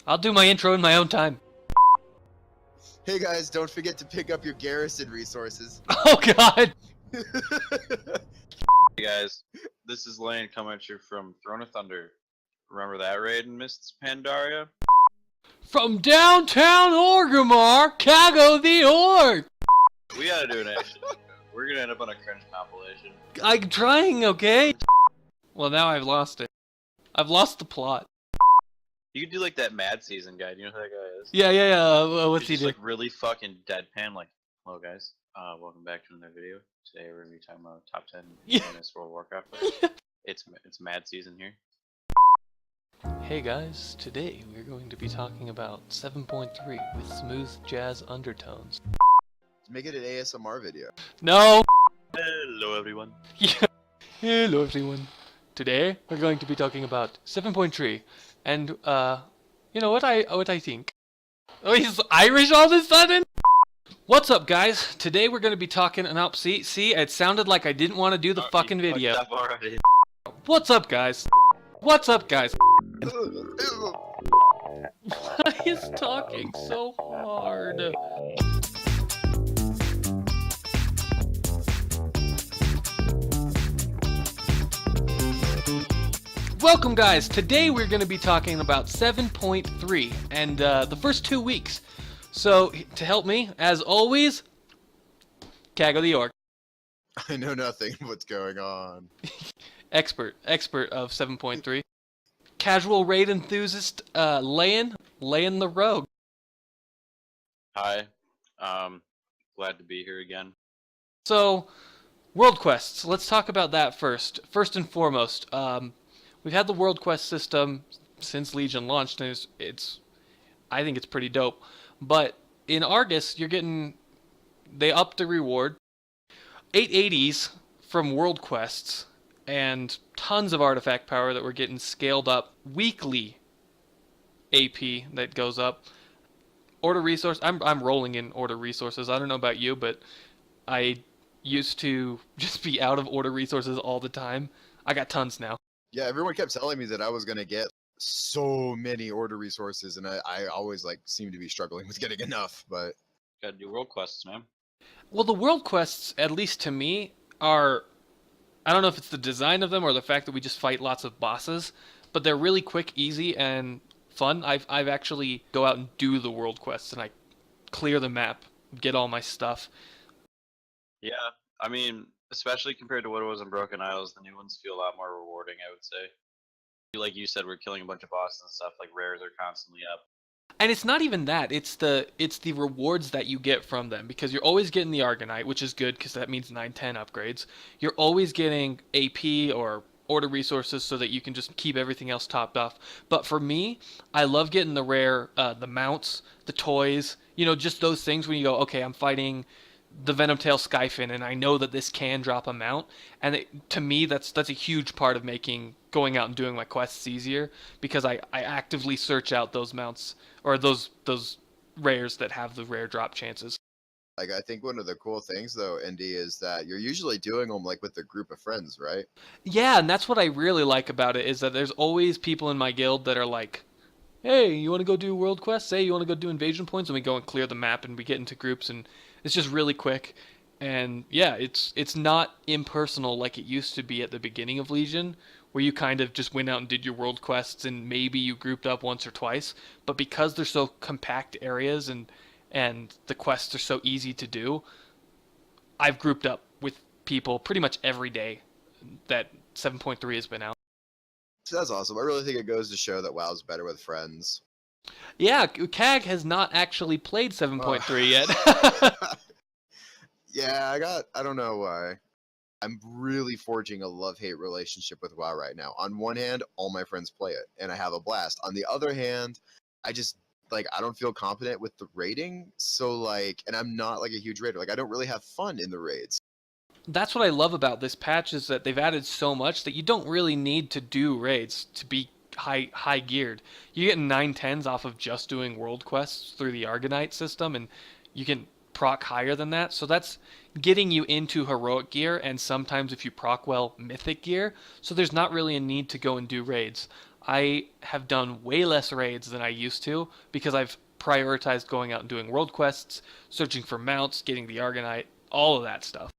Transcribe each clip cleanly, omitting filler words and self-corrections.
I'll do my intro in my own time. Hey guys, don't forget to pick up your garrison resources. Oh god! Hey guys, this is Lane coming at you from Throne of Thunder. Remember that raid in Mists Pandaria? From downtown Orgrimmar, Cago the Orc! We gotta do an action. We're gonna end up on a cringe compilation. I'm trying, okay? Well, now I've lost it. I've lost the plot. You could do like that Mad Season guy. Do you know who that guy is? Yeah. What's He's he just do? like really fucking deadpan. Like, hello guys, welcome back to another video. Today we're gonna be talking about top 10 famous World of Warcraft players. It's Mad Season here. Hey guys, today we're going to be talking about 7.3 with smooth jazz undertones. Make it an ASMR video. No! Hello everyone. Yeah. Hello everyone. Today we're going to be talking about 7.3 and you know what I think. Oh, he's Irish all of a sudden? What's up guys? Today we're going to be talking about see it sounded like I didn't want to do the fucking video. What's up guys? What's up guys? Why is talking so hard? Welcome guys, today we're going to be talking about 7.3 and the first 2 weeks. So, to help me, as always, Cago the Orc. I know nothing of what's going on. Expert of 7.3. Casual raid enthusiast, Layan the Rogue. Hi, glad to be here again. So, World Quests, let's talk about that first. First and foremost, we've had the World Quest system since Legion launched, and I think it's pretty dope. But in Argus, they upped the reward, 880s from World Quests, and tons of artifact power that we're getting scaled up. Weekly AP that goes up. Order resource, I'm rolling in order resources. I don't know about you, but I used to just be out of order resources all the time. I got tons now. Yeah, everyone kept telling me that I was gonna get so many order resources, and I always seem to be struggling with getting enough. But Gotta do world quests, man. Well, the world quests, at least to me, I don't know if it's the design of them or the fact that we just fight lots of bosses, but they're really quick, easy, and fun. I've actually go out and do the world quests, and I clear the map, get all my stuff. Yeah, I mean, especially compared to what it was in Broken Isles, the new ones feel a lot more rewarding, I would say. Like you said, we're killing a bunch of bosses and stuff, like rares are constantly up. And it's not even that, it's the rewards that you get from them, because you're always getting the Argunite, which is good because that means 9-10 upgrades. You're always getting AP or order resources so that you can just keep everything else topped off. But for me, I love getting the rare, the mounts, the toys, just those things when you go, okay, I'm fighting the Venomtail Skyfin, and I know that this can drop a mount, and to me that's a huge part of making going out and doing my quests easier, because I actively search out those mounts or those rares that have the rare drop chances. I think one of the cool things though, Indy, is that you're usually doing them with a group of friends, right? Yeah, and that's what I really like about it, is that there's always people in my guild that are like, hey, you want to go do world quests? Hey, you want to go do invasion points? And we go and clear the map, and we get into groups, and it's just really quick. And yeah, it's not impersonal like it used to be at the beginning of Legion, where you kind of just went out and did your world quests and maybe you grouped up once or twice. But because they're so compact areas and the quests are so easy to do, I've grouped up with people pretty much every day that 7.3 has been out. So that's awesome. I really think it goes to show that WoW's better with friends. Yeah, CAG has not actually played 7.3 yet. Yeah, I don't know why. I'm really forging a love-hate relationship with WoW right now. On one hand, all my friends play it, and I have a blast. On the other hand, I just, I don't feel confident with the raiding, so, and I'm not, a huge raider. I don't really have fun in the raids. That's what I love about this patch, is that they've added so much that you don't really need to do raids to be high geared. You get 9-10s off of just doing world quests through the Argunite system, and you can proc higher than that. So that's getting you into heroic gear, and sometimes if you proc well, mythic gear. So there's not really a need to go and do raids. I have done way less raids than I used to because I've prioritized going out and doing world quests, searching for mounts, getting the Argunite, all of that stuff.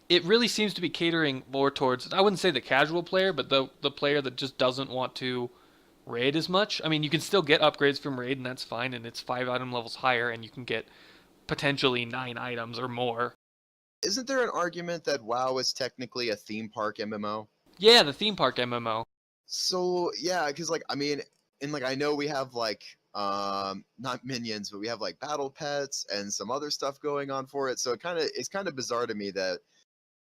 It really seems to be catering more towards, I wouldn't say the casual player, but the player that just doesn't want to raid as much. I mean, you can still get upgrades from raid, and that's fine, and it's 5 item levels higher, and you can get potentially 9 items or more. Isn't there an argument that WoW is technically a theme park MMO? Yeah, the theme park MMO. So yeah, because like I mean, and like I know we have like not minions, but we have like battle pets and some other stuff going on for it. So it's kind of bizarre to me that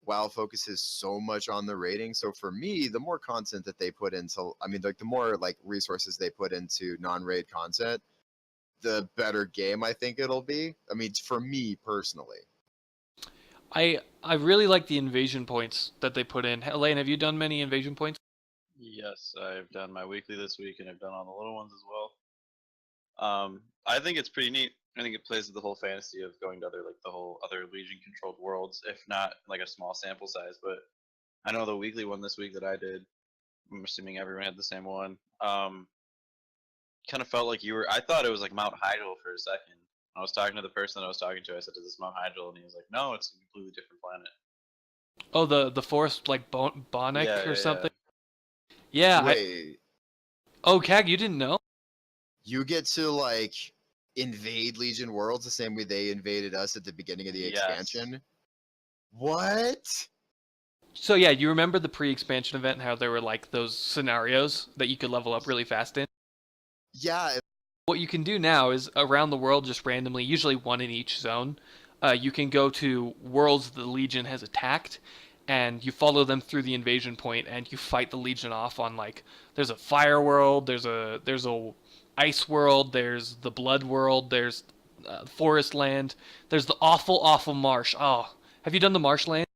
WoW focuses so much on the rating. So for me, the more content that they put into, I mean, like the more like resources they put into non-raid content, the better game I think it'll be. I mean, for me personally. I really like the invasion points that they put in. Elaine, have you done many invasion points? Yes, I've done my weekly this week, and I've done all the little ones as well. I think it's pretty neat. I think it plays with the whole fantasy of going to other, like the whole other Legion controlled worlds, if not like a small sample size. But I know the weekly one this week that I did, I'm assuming everyone had the same one. Kind of felt like you were. I thought it was like Mount Hydel for a second. I was talking to the person that I was talking to. I said, "Is this Mount Hydel?" And he was like, "No, it's a completely different planet." Oh, the forest like Bonnek Yeah, or yeah, something. Yeah. Wait, Oh, Cag, you didn't know? you get to like invade Legion worlds the same way they invaded us at the beginning of the Yes. expansion? What? So yeah, you remember the pre-expansion event and how there were like those scenarios that you could level up really fast in? Yeah, What you can do now is around the world just randomly, usually one in each zone, you can go to worlds the Legion has attacked, and you follow them through the invasion point, and you fight the Legion off on like there's a fire world, there's a ice world, there's the blood world, there's forest land, there's the awful marsh. Oh, have you done the marshland?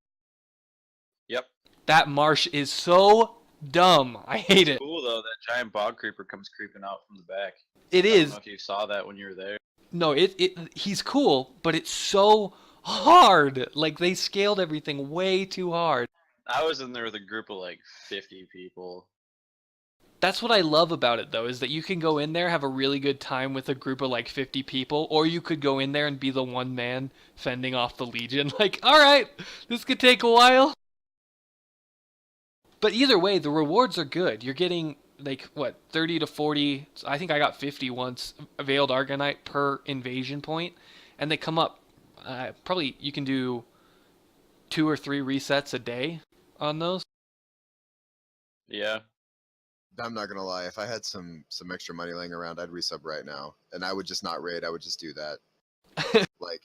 Yep. That marsh is so dumb. I hate it. Cool though, that giant bog creeper comes creeping out from the back. It I don't is. know if you saw that when you were there. No, he's cool, but it's so hard. Like they scaled everything way too hard. I was in there with a group of like 50 people. That's what I love about it though, is that you can go in there, have a really good time with a group of like 50 people, or you could go in there and be the one man fending off the Legion. Like, all right, this could take a while. But either way, the rewards are good. You're getting like what 30 to 40. I think I got 50 once. Veiled Argonite per invasion point, and they come up. Probably you can do 2 or 3 resets a day on those. Yeah. I'm not gonna lie. If I had some extra money laying around, I'd resub right now, and I would just not raid. I would just do that. like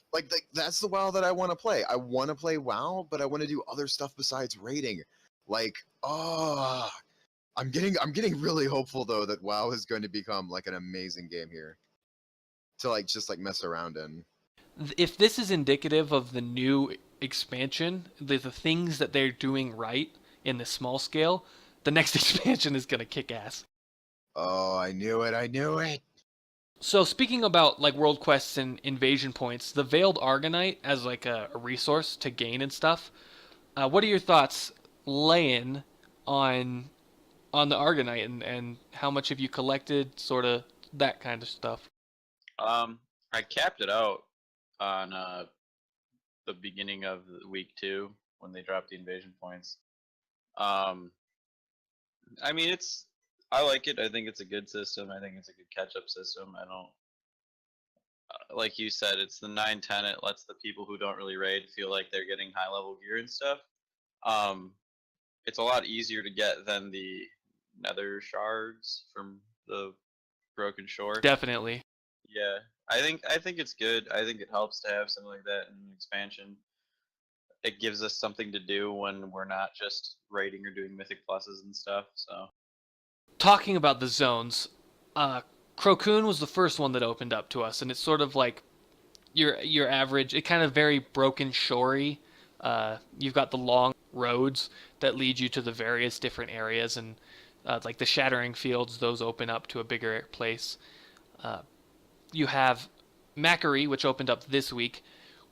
that's the WoW that I want to play. I want to play WoW, but I want to do other stuff besides raiding. Like, oh, I'm getting really hopeful though that WoW is going to become like an amazing game here to like just like mess around in. If this is indicative of the new expansion, the things that they're doing right in the small scale, the next expansion is gonna kick ass. Oh, I knew it! I knew it! So speaking about like world quests and invasion points, the Veiled Argonite as like a resource to gain and stuff. What are your thoughts, laying on the Argonite and how much have you collected, sort of that kind of stuff? I capped it out on the beginning of week 2 when they dropped the invasion points. I mean, I like it. I think it's a good system. I think it's a good catch-up system. I don't, like you said, it's the 9-10. It lets the people who don't really raid feel like they're getting high-level gear and stuff. It's a lot easier to get than the nether shards from the Broken Shore. Definitely. Yeah, I think it's good. I think it helps to have something like that in an expansion. It gives us something to do when we're not just raiding or doing mythic pluses and stuff. So Talking about the zones, Crocun was the first one that opened up to us, and it's sort of like your average. It kind of very broken shorey. You've got the long roads that lead you to the various different areas, and like the Shattering Fields, those open up to a bigger place. You have Macquarie, which opened up this week,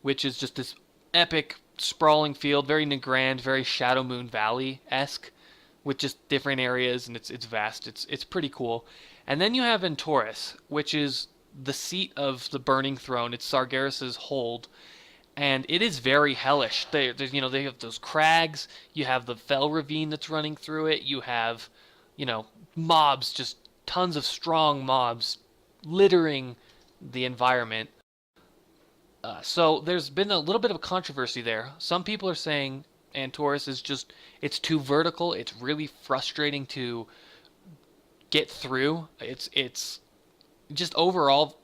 which is just this epic sprawling field, very Nagrand, very Shadow Moon Valley-esque. with just different areas, and it's vast. It's pretty cool. And then you have Entoris, which is the seat of the Burning Throne. It's Sargeras's hold, and it is very hellish. They have those crags. You have the Fell Ravine that's running through it. You have, mobs, just tons of strong mobs littering the environment. So there's been a little bit of a controversy there. Some people are saying Antorus is it's too vertical. It's really frustrating to get through. It's just overall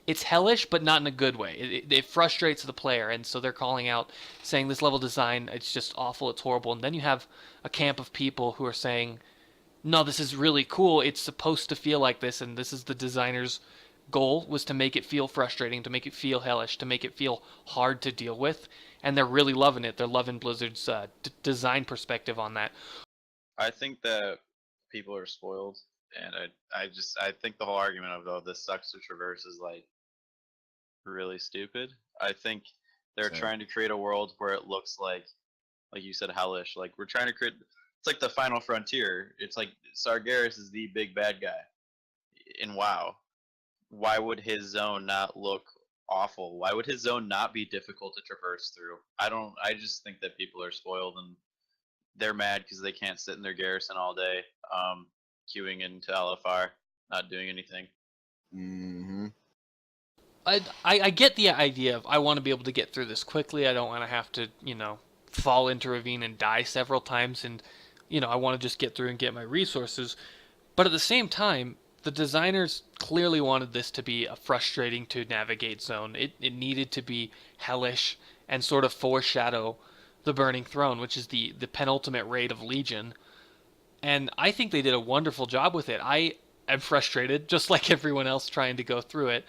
it's hellish, but not in a good way. It frustrates the player, and so they're calling out, saying this level design, it's just awful, it's horrible. And then you have a camp of people who are saying, no, this is really cool. It's supposed to feel like this, and this is the designer's goal, was to make it feel frustrating, to make it feel hellish, to make it feel hard to deal with. And they're really loving it. They're loving Blizzard's design perspective on that. I think that people are spoiled, and I think the whole argument of, oh, this sucks to traverse is like really stupid. I think they're Same. trying to create a world where it looks like you said, hellish. Like we're trying to create. It's like the final frontier. It's like Sargeras is the big bad guy in WoW. Why would his zone not look awful? Why would his zone not be difficult to traverse through? I just think that people are spoiled and they're mad because they can't sit in their garrison all day, queuing into LFR, not doing anything. Mm-hmm. I get the idea of I want to be able to get through this quickly. I don't want to have to, fall into a ravine and die several times, and I want to just get through and get my resources. But at the same time, the designers clearly wanted this to be a frustrating to navigate zone. It needed to be hellish and sort of foreshadow the Burning Throne, which is the penultimate raid of Legion. And I think they did a wonderful job with it. I am frustrated, just like everyone else trying to go through it.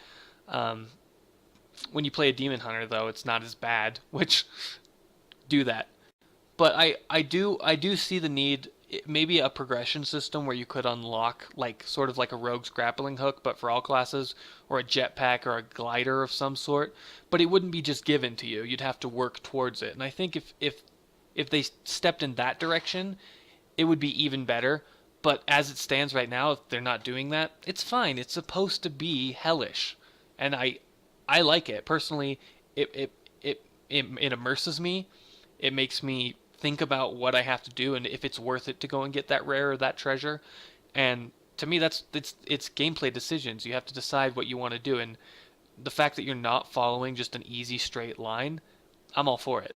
When you play a Demon Hunter, though, it's not as bad, which do that. But I do see the need, maybe a progression system where you could unlock sort of like a rogue's grappling hook, but for all classes, or a jetpack or a glider of some sort. But it wouldn't be just given to you. You'd have to work towards it. And I think if they stepped in that direction, it would be even better. But as it stands right now, if they're not doing that, it's fine. It's supposed to be hellish, and I like it personally. It immerses me. It makes me think about what I have to do and if it's worth it to go and get that rare or that treasure. And to me, it's gameplay decisions. You have to decide what you want to do, and the fact that you're not following just an easy straight line, I'm all for it.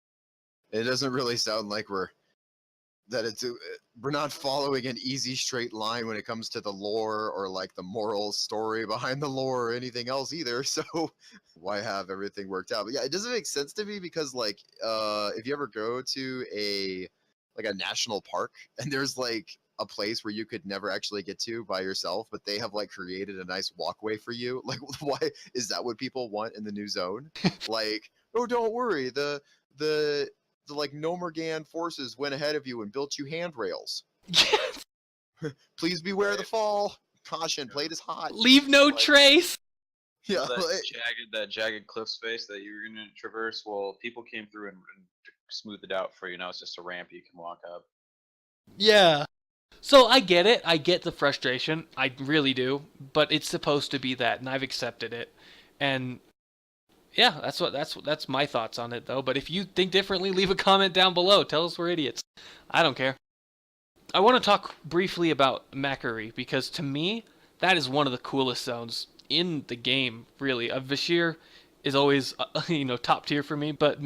It doesn't really sound like we're not following an easy straight line when it comes to the lore or like the moral story behind the lore or anything else either. So why have everything worked out? But yeah, it doesn't make sense to me because if you ever go to a national park and there's like a place where you could never actually get to by yourself, but they have created a nice walkway for you. Like, why is that what people want in the new zone? Oh, don't worry, the Nomergan forces went ahead of you and built you handrails. Please beware the fall. Caution, blade is hot. Leave no trace. Yeah, that jagged cliff space that you were going to traverse. Well, people came through and smoothed it out for you. Now it's just a ramp you can walk up. Yeah. So I get it. I get the frustration. I really do. But it's supposed to be that, and I've accepted it. And yeah, that's my thoughts on it, though. But if you think differently, leave a comment down below. Tell us we're idiots. I don't care. I want to talk briefly about Macquarie, because to me, that is one of the coolest zones in the game, really. Vashir is always, top tier for me, but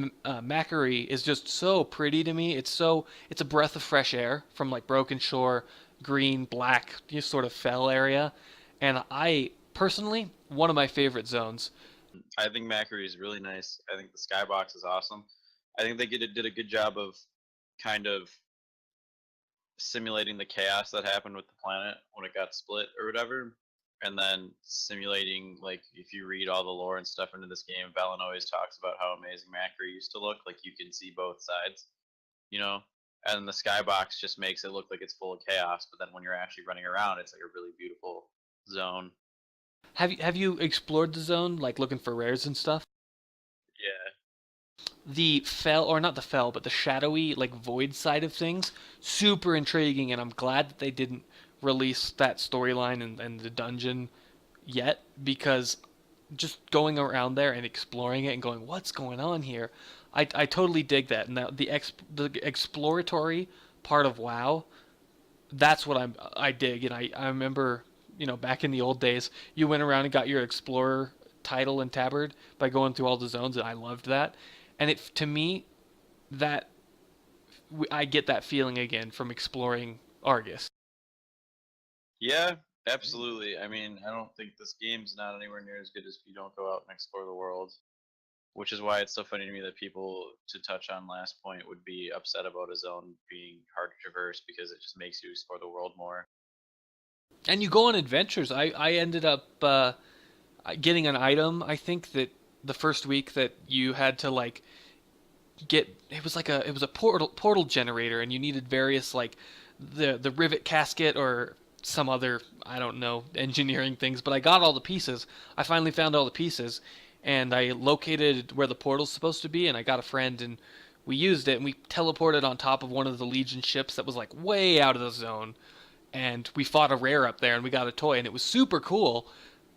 Macquarie is just so pretty to me. It's a breath of fresh air from Broken Shore, green, black, just sort of fell area. And I, personally, one of my favorite zones. I think Macquarie is really nice. I think the skybox is awesome. I think they did a good job of kind of simulating the chaos that happened with the planet when it got split or whatever, and then simulating, if you read all the lore and stuff into this game, Valen always talks about how amazing Macquarie used to look. You can see both sides, and the skybox just makes it look like it's full of chaos, but then when you're actually running around, it's a really beautiful zone. Have you explored the zone, looking for rares and stuff? Yeah. the fell, or not the fell, but the shadowy, like void side of things, super intriguing, and I'm glad that they didn't release that storyline and the dungeon yet, because just going around there and exploring it and going, what's going on here? I totally dig that. And the exploratory part of WoW, that's what I dig. And I remember, back in the old days, you went around and got your explorer title and tabard by going through all the zones, and I loved that. And to me, that I get that feeling again from exploring Argus. Yeah, absolutely. I mean, I don't think this game's not anywhere near as good as if you don't go out and explore the world. Which is why it's so funny to me that people, to touch on last point, would be upset about a zone being hard to traverse because it just makes you explore the world more. And you go on adventures. I ended up getting an item. I think that the first week that you had to like it was a portal generator, and you needed various like the rivet casket or some other, I don't know, engineering things, but I got all the pieces. I finally found all the pieces, and I located where the portal's supposed to be, and I got a friend, and we used it, and we teleported on top of one of the Legion ships that was like way out of the zone, and we fought a rare up there, and we got a toy, and it was super cool.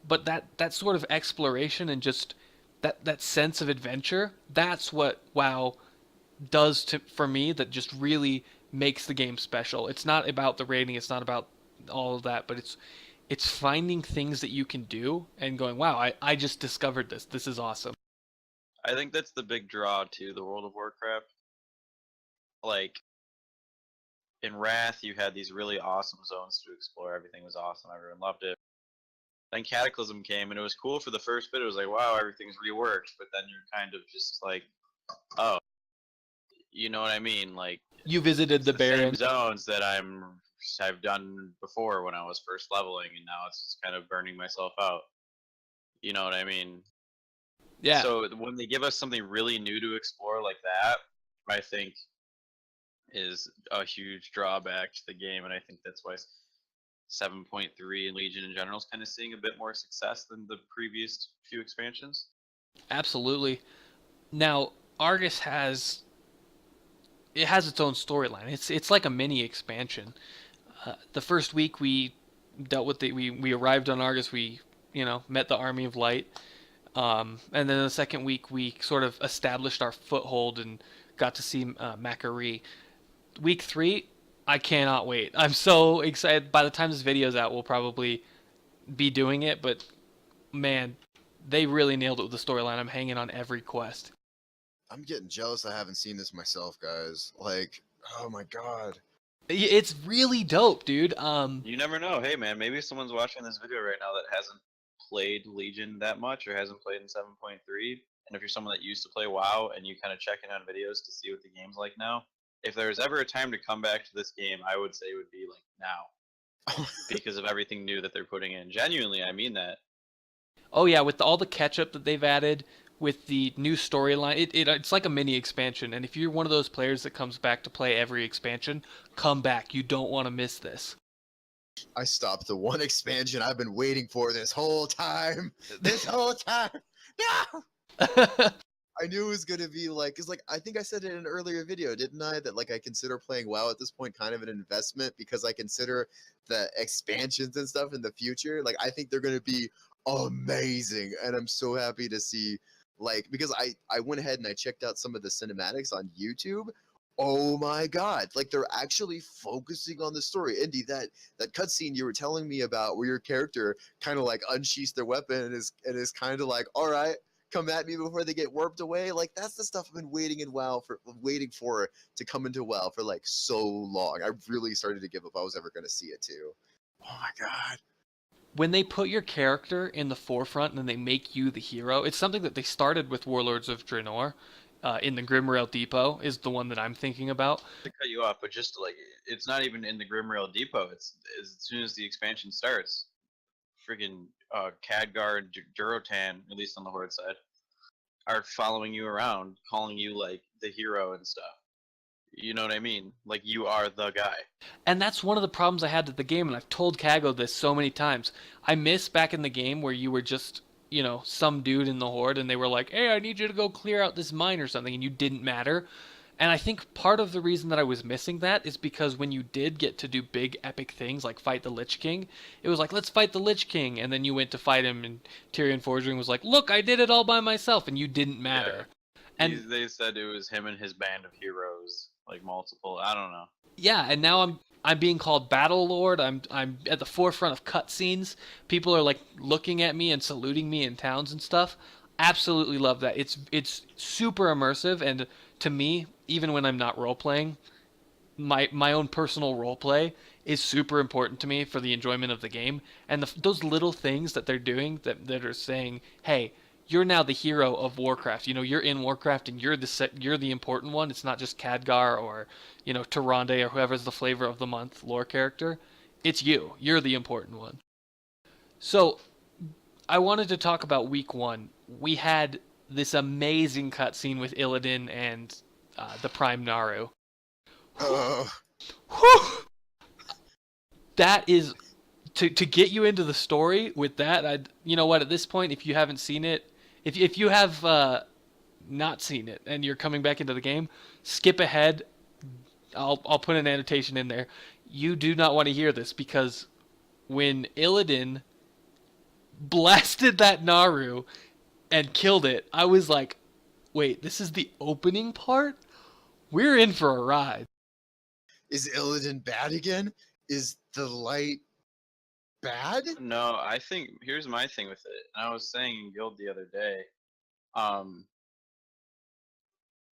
But that sort of exploration and just that sense of adventure, that's what WoW does for me, that just really makes the game special. It's not about the rating, it's not about all of that, but it's finding things that you can do and going, wow, I just discovered this. This is awesome. I think that's the big draw to the World of Warcraft. Like, in Wrath, you had these really awesome zones to explore. Everything was awesome. Everyone loved it. Then Cataclysm came, and it was cool for the first bit. It was like, wow, everything's reworked. But then you're kind of just like, oh, you know what I mean? Like, you visited the same Baron zones that I've done before when I was first leveling, and now it's just kind of burning myself out. You know what I mean? Yeah. So when they give us something really new to explore like that, I think is a huge drawback to the game, and I think that's why 7.3 and Legion in general is kind of seeing a bit more success than the previous few expansions. Absolutely. Now, Argus has its own storyline. It's like a mini expansion. The first week we dealt with we arrived on Argus. We met the Army of Light, and then the second week we sort of established our foothold and got to see Macquarie. Week 3, I cannot wait. I'm so excited. By the time this video's out, we'll probably be doing it, but man, they really nailed it with the storyline. I'm hanging on every quest. I'm getting jealous. I haven't seen this myself, guys. Like, oh my god. It's really dope, dude. You never know. Hey, man, maybe someone's watching this video right now that hasn't played Legion that much or hasn't played in 7.3. And if you're someone that used to play WoW and you kind of check in on videos to see what the game's like now, if there's ever a time to come back to this game, I would say it would be like now. Because of everything new that they're putting in. Genuinely, I mean that. Oh yeah, with all the catch-up that they've added, with the new storyline, it's like a mini expansion. And if you're one of those players that comes back to play every expansion, come back. You don't want to miss this. I stopped the one expansion I've been waiting for this whole time. This whole time. No! I knew it was going to be like, because like, I think I said it in an earlier video, didn't I? That like, I consider playing WoW at this point kind of an investment because I consider the expansions and stuff in the future. Like, I think they're going to be amazing. And I'm so happy to see, like, because I went ahead and I checked out some of the cinematics on YouTube. Oh my god, like they're actually focusing on the story. Indy, that cutscene you were telling me about where your character kind of like unsheaths their weapon and is kind of like, all right, come at me before they get warped away. Like that's the stuff I've been waiting for to come into WoW for like so long. I really started to give up I was ever gonna see it too. Oh my god. When they put your character in the forefront and they make you the hero, it's something that they started with Warlords of Draenor. In the Grimrail Depot is the one that I'm thinking about. To cut you off, but just like it's not even in the Grimrail Depot. It's as soon as the expansion starts, friggin' Khadgar and Durotan, at least on the Horde side, are following you around, calling you like the hero and stuff. You know what I mean? Like you are the guy. And that's one of the problems I had with the game, and I've told Kago this so many times. I miss back in the game where you were just some dude in the Horde, and they were like, hey, I need you to go clear out this mine or something, and you didn't matter. And I think part of the reason that I was missing that is because when you did get to do big epic things like fight the Lich King, it was like, let's fight the Lich King, and then you went to fight him, and Tyrion Forgering was like, look, I did it all by myself, and you didn't matter. And They said it was him and his band of heroes, like multiple. I don't know. yeah, and now I'm being called Battle Lord. I'm at the forefront of cutscenes. People are like looking at me and saluting me in towns and stuff. Absolutely love that. It's super immersive, and to me, even when I'm not role playing, my own personal role play is super important to me for the enjoyment of the game. And those little things that they're doing that are saying, hey, you're now the hero of Warcraft. You're in Warcraft and you're the important one. It's not just Khadgar or Tyrande or whoever's the flavor of the month lore character. It's you. You're the important one. So I wanted to talk about week 1. We had this amazing cutscene with Illidan and the Prime Naru. Oh, Whew! That is to get you into the story with that. You know what? At this point, if you haven't seen it, if you have not seen it and you're coming back into the game, skip ahead. I'll put an annotation in there. You do not want to hear this because when Illidan blasted that Naru and killed it, I was like, wait, this is the opening part? We're in for a ride. is Illidan bad again? Is the light bad? No, I think here's my thing with it. And I was saying in Guild the other day,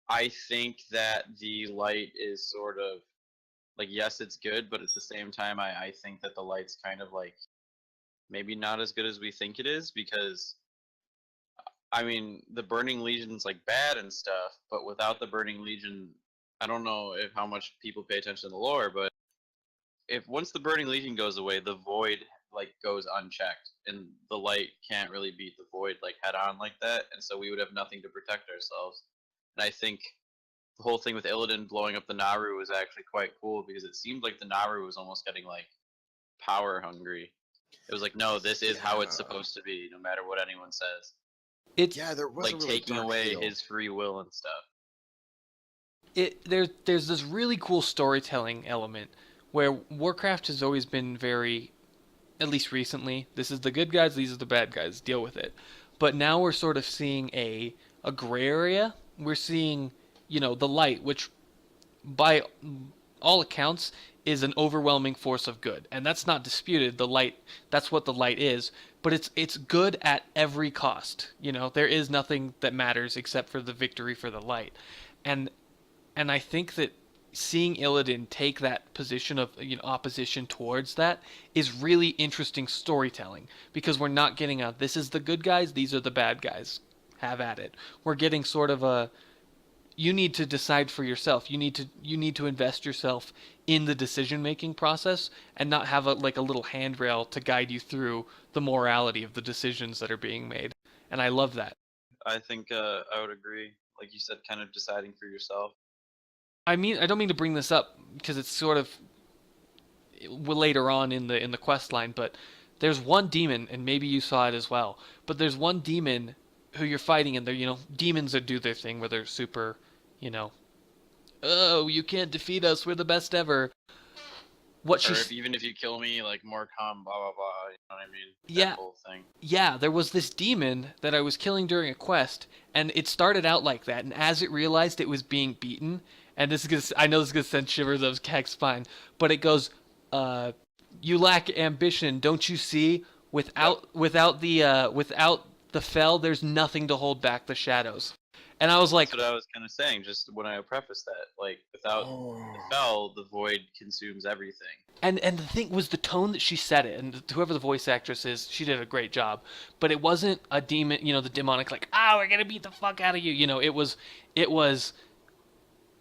I think that the light is sort of like, yes, it's good, but at the same time, I think that the light's kind of like maybe not as good as we think it is, because I mean the Burning Legion's like bad and stuff, but without the Burning Legion, I don't know if how much people pay attention to the lore, but if once the Burning Legion goes away, the void like goes unchecked, and the light can't really beat the void like head on like that, and so we would have nothing to protect ourselves. And I think the whole thing with Illidan blowing up the Naru was actually quite cool, because it seemed like the Naru was almost getting like power hungry. It was like, no, this is how it's supposed to be, no matter what anyone says. It's Yeah, there was Like a really taking dark away feel. his free will and stuff. there's this really cool storytelling element where Warcraft has always been very, at least recently, this is the good guys, these are the bad guys, deal with it. But now we're sort of seeing a gray area. We're seeing, the light, which by all accounts is an overwhelming force of good, and that's not disputed. The light, that's what the light is, but it's good at every cost. There is nothing that matters except for the victory for the light. And and I think that seeing Illidan take that position of opposition towards that is really interesting storytelling, because we're not getting a this is the good guys, these are the bad guys, have at it. We're getting sort of a, you need to decide for yourself. You need to invest yourself in the decision making process and not have a little handrail to guide you through the morality of the decisions that are being made. And I love that. I think I would agree. Like you said, kind of deciding for yourself. I don't mean to bring this up because it's sort of later on in the quest line, but there's one demon, and maybe you saw it as well. But there's one demon who you're fighting, and they're demons that do their thing where they're super, you know, oh, you can't defeat us, we're the best ever. What Or she's even if you kill me, like more calm, blah blah blah. You know what I mean? Yeah, That whole thing. yeah, there was this demon that I was killing during a quest, and it started out like that, and as it realized it was being beaten, and I know this is gonna send shivers up Keg's spine, but it goes, you lack ambition, don't you see? Without the fell, there's nothing to hold back the shadows. And I was like, That's what I was kind of saying. Just when I prefaced that, like without Oh. the fell, the void consumes everything. and the thing was the tone that she said it, and whoever the voice actress is, she did a great job. But it wasn't a demon, the demonic like, we're gonna beat the fuck out of you. It was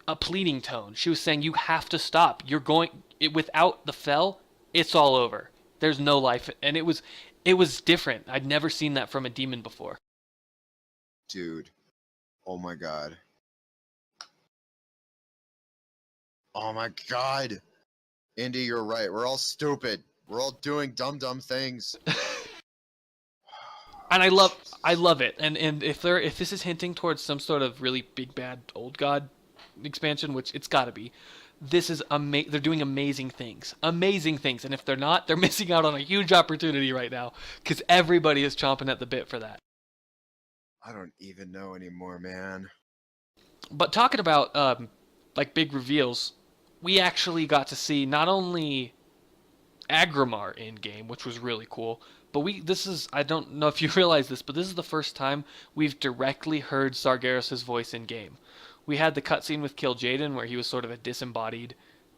a pleading tone. She was saying, you have to stop. Without the fell, it's all over. There's no life, and it was different. I'd never seen that from a demon before. Dude. Oh my god. Oh my god. Indy, you're right. We're all stupid. We're all doing dumb things. And I love it. And if this is hinting towards some sort of really big bad old god expansion, which it's got to be, this is they're doing amazing things. Amazing things. And if they're not, they're missing out on a huge opportunity right now cuz everybody is chomping at the bit for that. I don't even know anymore, man. But talking about like big reveals, we actually got to see not only Agrimar in game, which was really cool. But this is, I don't know if you realize this, but this is the first time we've directly heard Sargeras' voice in game. We had the cutscene with Kill Jaden where he was sort of a disembodied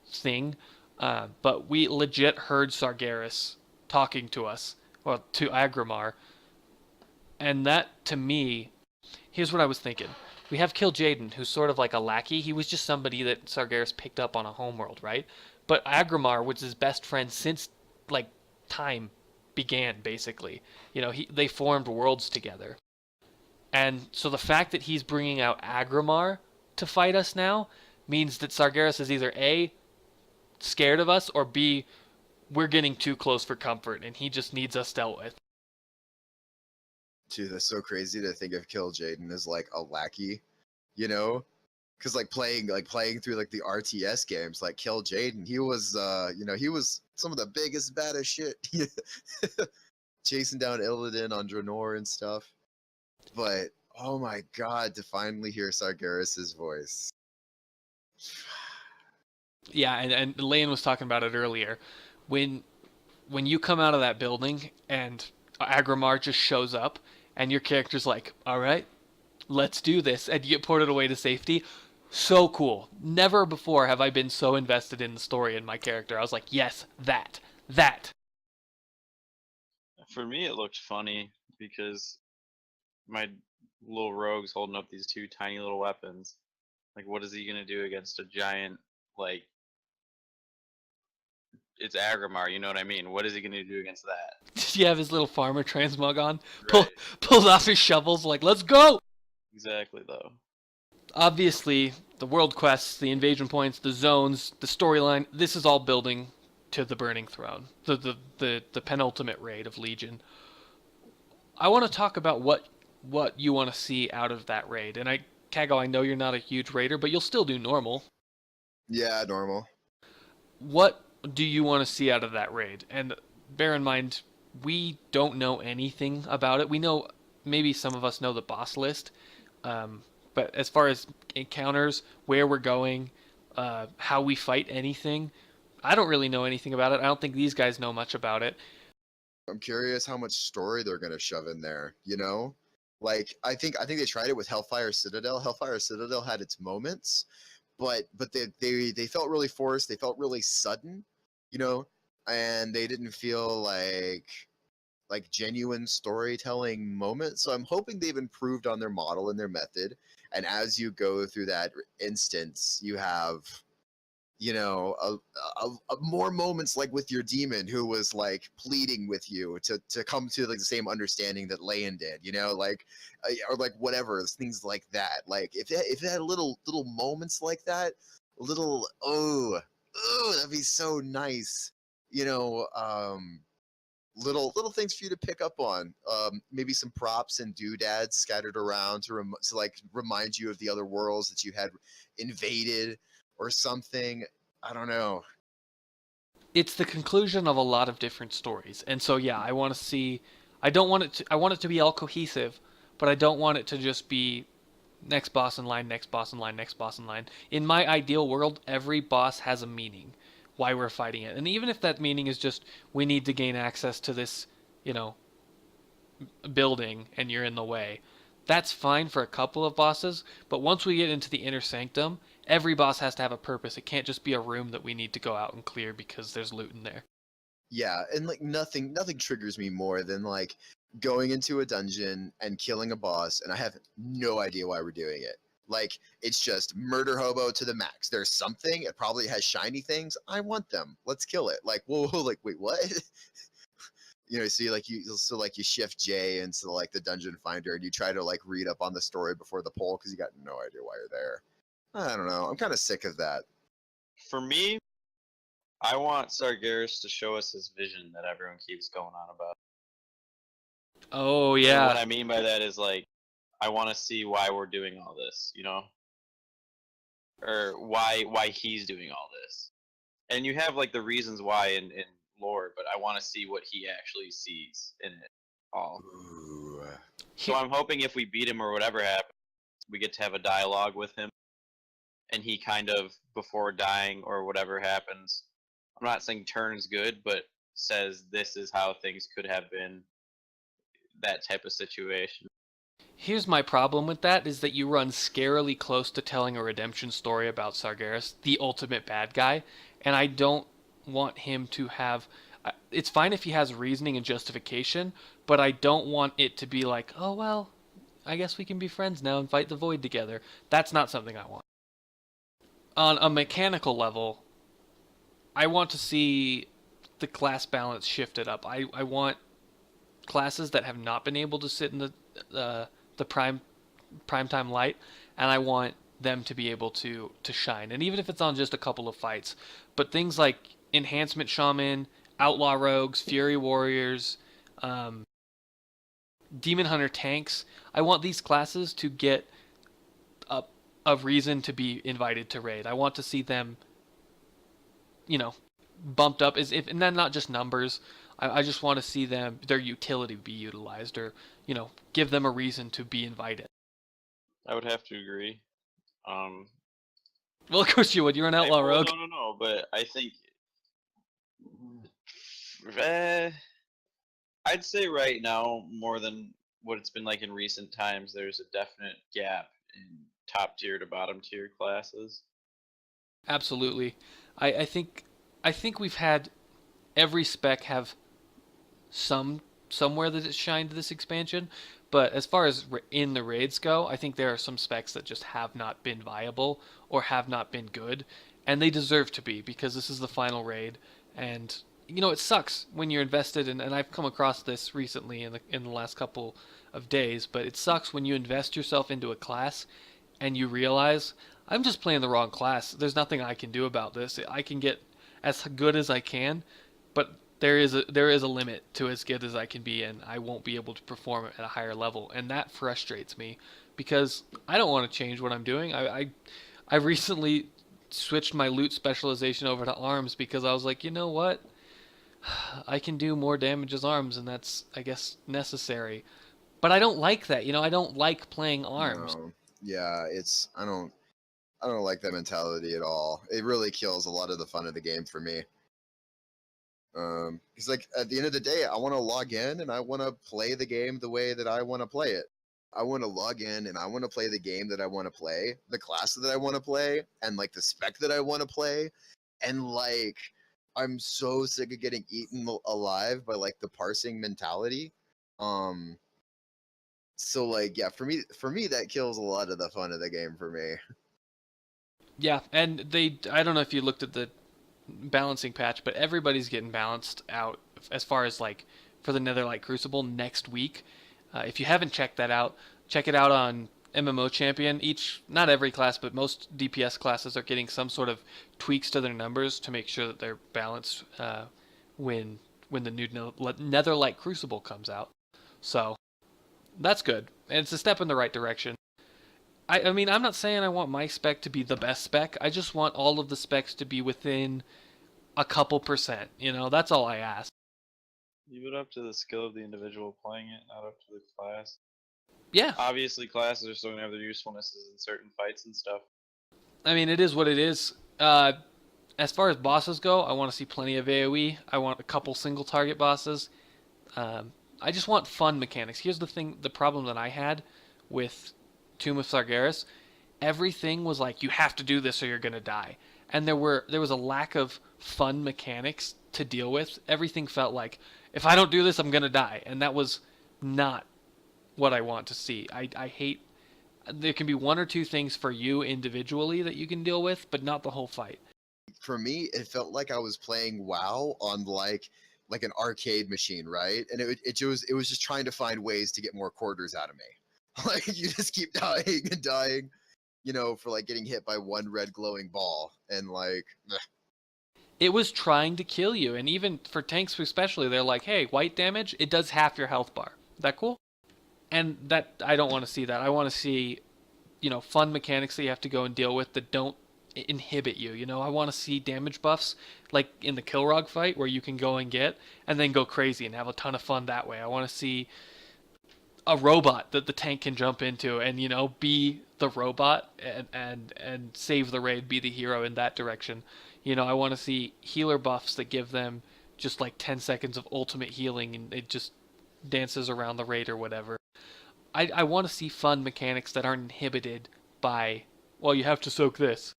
thing, but we legit heard Sargeras talking to us, well, to Agrimar, and that to me, here's what I was thinking. We have Kill Jaden, who's sort of like a lackey. He was just somebody that Sargeras picked up on a homeworld, right? But Agrimar was his best friend since like time began, basically. They formed worlds together. And so the fact that he's bringing out Agrimar to fight us now means that Sargeras is either A, scared of us, or B, we're getting too close for comfort and he just needs us dealt with. Dude, that's so crazy to think of Kill Jaden as like a lackey, you know? Because playing through like the RTS games, like Kill Jaden, he was he was some of the biggest, baddest shit. Chasing down Illidan on Draenor and stuff. But oh my god, to finally hear Sargeras' voice. Yeah, and Lane was talking about it earlier. When you come out of that building and Agrimar just shows up and your character's like, all right, let's do this, and you get ported away to safety. So cool. Never before have I been so invested in the story and my character. I was like, yes, that. For me, it looked funny because my little rogue's holding up these two tiny little weapons. Like, what is he gonna do against a giant, like, it's Agrimar, you know what I mean? What is he gonna do against that? Did you have his little farmer transmog on? Right. Pulls off his shovels like, let's go! Exactly, though. Obviously, the world quests, the invasion points, the zones, the storyline, this is all building to the Burning Throne, the penultimate raid of Legion. I want to talk about what you want to see out of that raid. And Kago, I know you're not a huge raider, but you'll still do normal. Yeah, normal. What do you want to see out of that raid? And bear in mind, we don't know anything about it. We know, maybe some of us know the boss list, but as far as encounters, where we're going, how we fight anything, I don't really know anything about it. I don't think these guys know much about it. I'm curious how much story they're gonna shove in there, you know? Like I think they tried it with Hellfire Citadel. Hellfire Citadel had its moments, but they felt really forced, they felt really sudden, you know, and they didn't feel like genuine storytelling moments. So I'm hoping they've improved on their model and their method. And as you go through that instance, you have, more moments like with your demon who was like pleading with you to come to like the same understanding that Layan did, or like whatever, things like that. Like if it had little moments like that, little that'd be so nice. Little things for you to pick up on. Maybe some props and doodads scattered around to remind you of the other worlds that you had invaded or something. I don't know. It's the conclusion of a lot of different stories, and so yeah, I want to see. I want it to be all cohesive, but I don't want it to just be next boss in line, next boss in line, next boss in line. In my ideal world, every boss has a meaning, why we're fighting it. And even if that meaning is just we need to gain access to this, building and you're in the way, that's fine for a couple of bosses, but once we get into the inner sanctum, every boss has to have a purpose. It can't just be a room that we need to go out and clear because there's loot in there. Yeah, and like nothing triggers me more than like going into a dungeon and killing a boss and I have no idea why we're doing it. Like, it's just murder hobo to the max. There's something, it probably has shiny things. I want them. Let's kill it. Like, whoa, like, wait, what? So you shift J into like the dungeon finder and you try to like read up on the story before the poll because you got no idea why you're there. I don't know. I'm kind of sick of that. For me, I want Sargeras to show us his vision that everyone keeps going on about. Oh And yeah. what I mean by that is like, I want to see why we're doing all this, or why he's doing all this. And you have like the reasons why in lore, but I want to see what he actually sees in it all. Ooh. So I'm hoping if we beat him or whatever happens, we get to have a dialogue with him, and he kind of before dying or whatever happens. I'm not saying turns good, but says this is how things could have been. That type of situation. Here's my problem with that is that you run scarily close to telling a redemption story about Sargeras, the ultimate bad guy, and I don't want him to have. It's fine if he has reasoning and justification, but I don't want it to be like, oh well, I guess we can be friends now and fight the void together. That's not something I want. On a mechanical level, I want to see the class balance shifted up. I want classes that have not been able to sit in the prime time light, and I want them to be able to shine. And even if it's on just a couple of fights, but things like enhancement shaman, outlaw rogues, fury warriors, demon hunter tanks, I want these classes to get a reason to be invited to raid. I want to see them, bumped up as if, and then not just numbers. I just want to see their utility be utilized, or give them a reason to be invited. I would have to agree. Well, of course you would. You're an outlaw rogue. No, but I think uh, I'd say right now more than what it's been like in recent times. There's a definite gap in top tier to bottom tier classes. Absolutely. I think we've had every spec have somewhere that it's shined this expansion, but as far as in the raids go, I think there are some specs that just have not been viable or have not been good, and they deserve to be because this is the final raid, and it sucks when you're invested in, and I've come across this recently in the last couple of days, but it sucks when you invest yourself into a class and you realize I'm just playing the wrong class. There's nothing I can do about this. I can get as good as I can, but there is a limit to as good as I can be, and I won't be able to perform at a higher level, and that frustrates me because I don't want to change what I'm doing. I recently switched my loot specialization over to arms because I was like, you know what? I can do more damage as arms, and that's, I guess, necessary. But I don't like that. I don't like playing arms. No. Yeah, I don't like that mentality at all. It really kills a lot of the fun of the game for me. Because like at the end of the day, I want to log in and I want to play the game the way that I want to play it. I want to log in and I want to play the game that I want to play, the class that I want to play, and like the spec that I want to play. And like, I'm so sick of getting eaten alive by like the parsing mentality. Um, so like, yeah, for me, that kills a lot of the fun of the game for me. Yeah, and I don't know if you looked at the balancing patch, but everybody's getting balanced out as far as like for the Netherlight Crucible next week. If you haven't checked that out, check it out on MMO Champion. Not every class, but most DPS classes are getting some sort of tweaks to their numbers to make sure that they're balanced when the new Netherlight Crucible comes out. So that's good, and it's a step in the right direction. I mean, I'm not saying I want my spec to be the best spec. I just want all of the specs to be within a couple percent. That's all I ask. Leave it up to the skill of the individual playing it, not up to the class. Yeah, Obviously, classes are still gonna have their usefulnesses in certain fights and stuff. I mean, it is what it is. As far as bosses go, I want to see plenty of AoE. I want a couple single target bosses. I just want fun mechanics. Here's the problem that I had with Tomb of Sargeras. Everything was like, you have to do this or you're gonna die, and there was a lack of fun mechanics to deal with. Everything felt like, if I don't do this, I'm gonna die, and that was not what I want to see. I hate. There can be one or two things for you individually that you can deal with, but not the whole fight. For me, it felt like I was playing WoW on like an arcade machine, right? And it was just trying to find ways to get more quarters out of me. Like you just keep dying and dying, for like getting hit by one red glowing ball, and like, ugh. It was trying to kill you, and even for tanks especially, they're like, hey, white damage, it does half your health bar. That cool? And that I don't want to see that. I want to see, fun mechanics that you have to go and deal with that don't inhibit you. I want to see damage buffs like in the Kilrog fight where you can go and get and then go crazy and have a ton of fun that way. I want to see a robot that the tank can jump into and be the robot and save the raid, be the hero in that direction. I want to see healer buffs that give them just like 10 seconds of ultimate healing and it just dances around the raid or whatever. I want to see fun mechanics that aren't inhibited by, well, you have to soak this.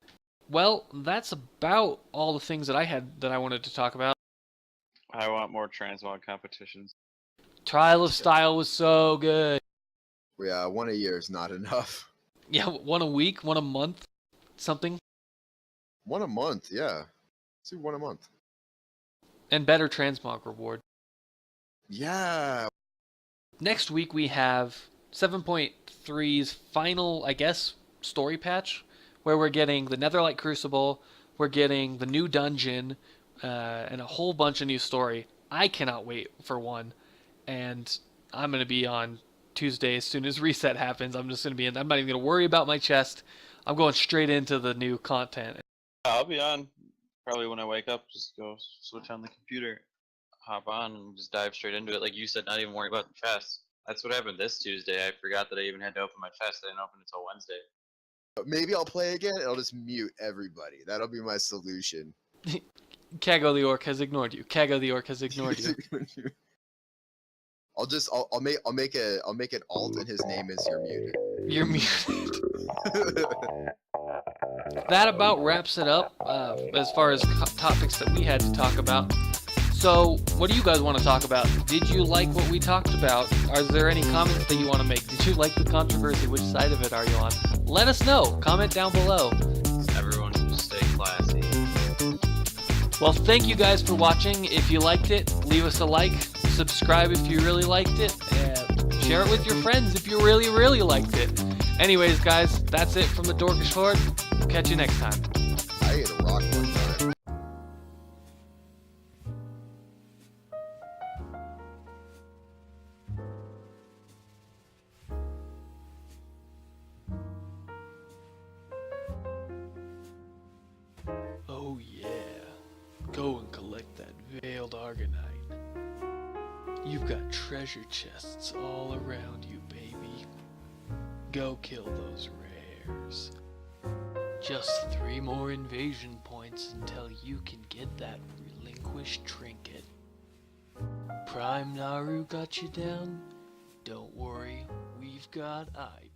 Well, that's about all the things that I wanted to talk about. I want more transmog competitions. Trial of Style was so good. Yeah, one a year is not enough. Yeah, one a week, one a month, something. One a month, yeah. Let's do one a month. And better transmog reward. Yeah. Next week we have 7.3's final, I guess, story patch, where we're getting the Netherlight Crucible, we're getting the new dungeon, and a whole bunch of new story. I cannot wait for one, and I'm going to be on Tuesday as soon as reset happens. I'm just going to be in. I'm not even going to worry about my chest. I'm going straight into the new content. I'll be on probably when I wake up. Just go switch on the computer, hop on, and just dive straight into it. Like you said, not even worry about the chest. That's what happened this Tuesday. I forgot that I even had to open my chest. I didn't open it until Wednesday. Maybe I'll play again and I'll just mute everybody. That'll be my solution. Kago the Orc has ignored you. Kago the Orc has ignored you. I'll make an alt and his name is You're Muted. You're muted. That about wraps it up as far as topics that we had to talk about. So, what do you guys want to talk about? Did you like what we talked about? Are there any comments that you want to make? Did you like the controversy? Which side of it are you on? Let us know. Comment down below. Everyone just stay classy. Well, thank you guys for watching. If you liked it, leave us a like. Subscribe if you really liked it. And share it with your friends if you really, really liked it. Anyways, guys, that's it from the Dorkish Horde. Catch you next time. I ate a rock one time. Oh yeah. Go and collect that veiled Argunite. You've got treasure chests all around you, baby. Go kill those rares. Just 3 more invasion points until you can get that relinquished trinket. Prime Naru got you down? Don't worry, we've got IP.